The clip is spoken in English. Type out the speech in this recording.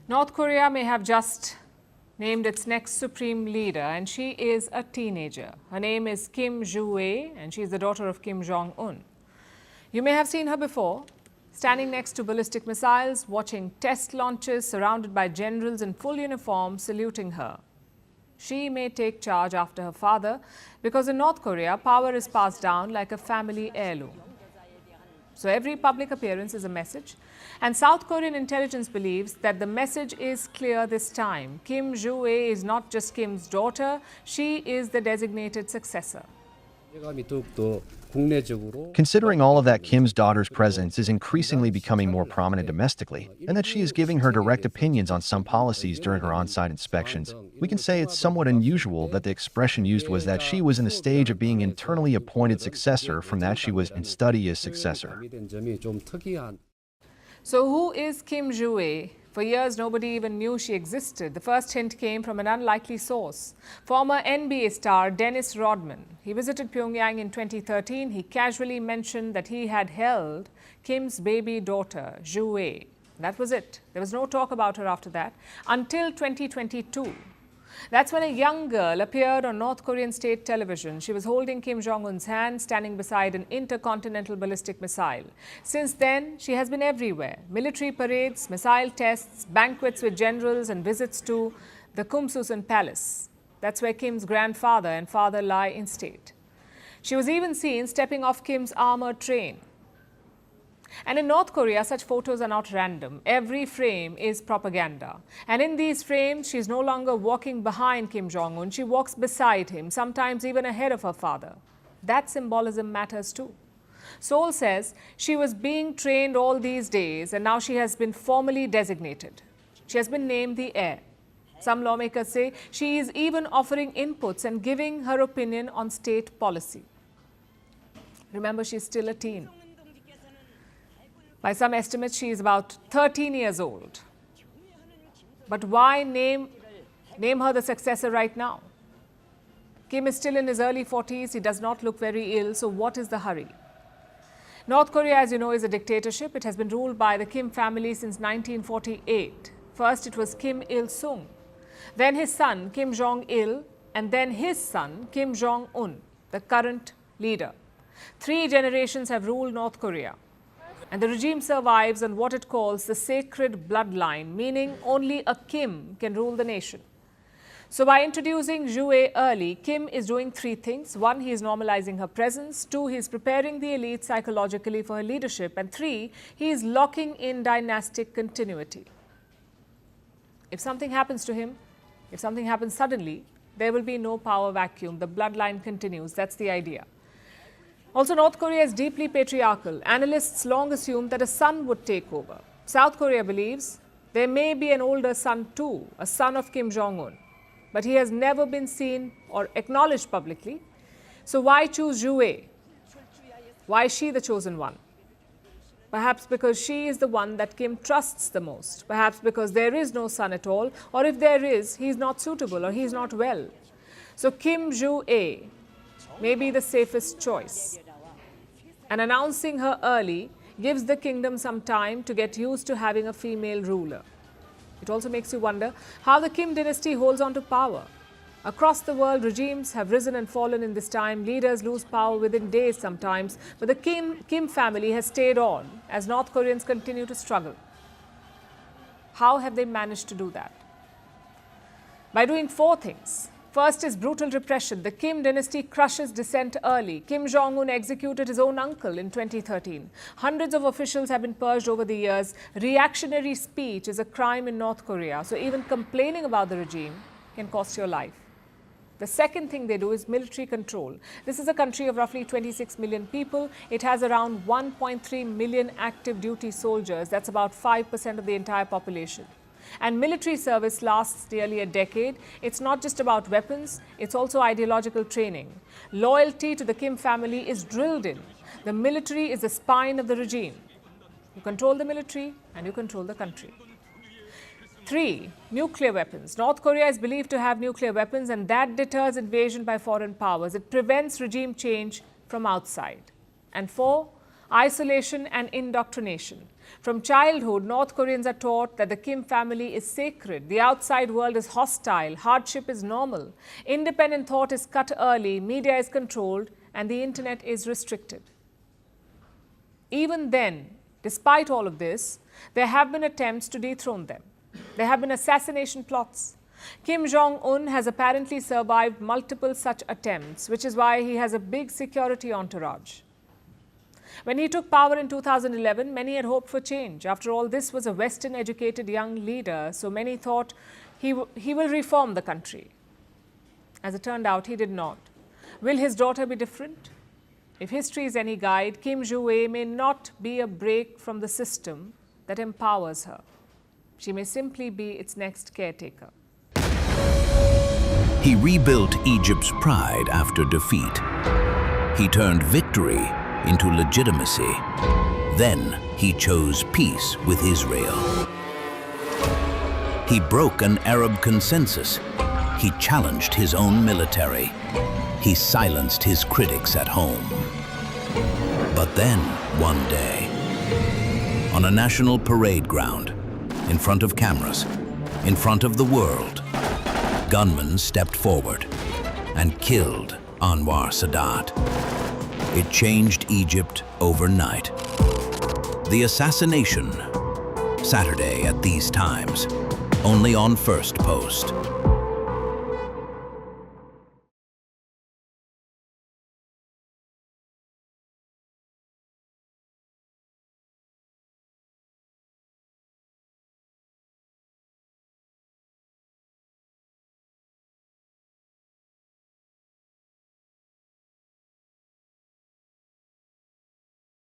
North Korea may have just named its next supreme leader, and she is a teenager. Her name is Kim Jong-un, and she is the daughter of Kim Jong Un. You may have seen her before, standing next to ballistic missiles, watching test launches, surrounded by generals in full uniform saluting her. She may take charge after her father, because in North Korea, power is passed down like a family heirloom. So every public appearance is a message. And South Korean intelligence believes that the message is clear this time. Kim Jong-un is not just Kim's daughter, she is the designated successor. Considering all of that, Kim's daughter's presence is increasingly becoming more prominent domestically, and that she is giving her direct opinions on some policies during her on-site inspections, we can say it's somewhat unusual that the expression used was that she was in the stage of being internally appointed successor from that she was in study as successor. So who is Kim Jong-un? For years, nobody even knew she existed. The first hint came from an unlikely source. Former NBA star Dennis Rodman. He visited Pyongyang in 2013. He casually mentioned that he had held Kim's baby daughter, Jong-un. That was it. There was no talk about her after that until 2022. That's when a young girl appeared on North Korean state television. She was holding Kim Jong-un's hand, standing beside an intercontinental ballistic missile. Since then, she has been everywhere. Military parades, missile tests, banquets with generals, and visits to the Kumsusan Palace. That's where Kim's grandfather and father lie in state. She was even seen stepping off Kim's armored train. And in North Korea, such photos are not random. Every frame is propaganda. And in these frames, she's no longer walking behind Kim Jong-un. She walks beside him, sometimes even ahead of her father. That symbolism matters too. Seoul says she was being trained all these days, and now she has been formally designated. She has been named the heir. Some lawmakers say she is even offering inputs and giving her opinion on state policy. Remember, she's still a teen. By some estimates, she is about 13 years old. But why name her the successor right now? Kim is still in his early 40s. He does not look very ill. So what is the hurry? North Korea, as you know, is a dictatorship. It has been ruled by the Kim family since 1948. First, it was Kim Il-sung. Then his son, Kim Jong-il. And then his son, Kim Jong-un, the current leader. 3 generations have ruled North Korea. And the regime survives on what it calls the sacred bloodline, meaning only a Kim can rule the nation. So by introducing Jong-un early, Kim is doing 3 things. 1, he is normalizing her presence. 2, he is preparing the elite psychologically for her leadership. And 3, he is locking in dynastic continuity. If something happens to him, if something happens suddenly, there will be no power vacuum. The bloodline continues. That's the idea. Also, North Korea is deeply patriarchal. Analysts long assumed that a son would take over. South Korea believes there may be an older son too, a son of Kim Jong-un. But he has never been seen or acknowledged publicly. So why choose Jong-un? Why is she the chosen one? Perhaps because she is the one that Kim trusts the most. Perhaps because there is no son at all. Or if there is, he is not suitable or he is not well. So Kim Jong-un may be the safest choice. And announcing her early gives the kingdom some time to get used to having a female ruler. It also makes you wonder how the Kim dynasty holds on to power. Across the world, regimes have risen and fallen in this time. Leaders lose power within days sometimes. But the Kim family has stayed on as North Koreans continue to struggle. How have they managed to do that? By doing 4 things. First is brutal repression. The Kim dynasty crushes dissent early. Kim Jong-un executed his own uncle in 2013. Hundreds of officials have been purged over the years. Reactionary speech is a crime in North Korea. So even complaining about the regime can cost your life. The second thing they do is military control. This is a country of roughly 26 million people. It has around 1.3 million active duty soldiers. That's about 5% of the entire population. And military service lasts nearly a decade. It's not just about weapons, it's also ideological training. Loyalty to the Kim family is drilled in. The military is the spine of the regime. You control the military and you control the country. 3, nuclear weapons. North Korea is believed to have nuclear weapons, and that deters invasion by foreign powers. It prevents regime change from outside. And 4, isolation and indoctrination. From childhood, North Koreans are taught that the Kim family is sacred, the outside world is hostile, hardship is normal, independent thought is cut early, media is controlled, and the internet is restricted. Even then, despite all of this, there have been attempts to dethrone them. There have been assassination plots. Kim Jong Un has apparently survived multiple such attempts, which is why he has a big security entourage. When he took power in 2011, many had hoped for change. After all, this was a Western-educated young leader, so many thought he will reform the country. As it turned out, he did not. Will his daughter be different? If history is any guide, Kim Jong-un may not be a break from the system that empowers her. She may simply be its next caretaker. He rebuilt Egypt's pride after defeat. He turned victory into legitimacy. Then he chose peace with Israel. He broke an Arab consensus. He challenged his own military. He silenced his critics at home. But then, one day, on a national parade ground, in front of cameras, in front of the world, gunmen stepped forward and killed Anwar Sadat. It changed Egypt overnight. The assassination, Saturday at these times, only on Firstpost.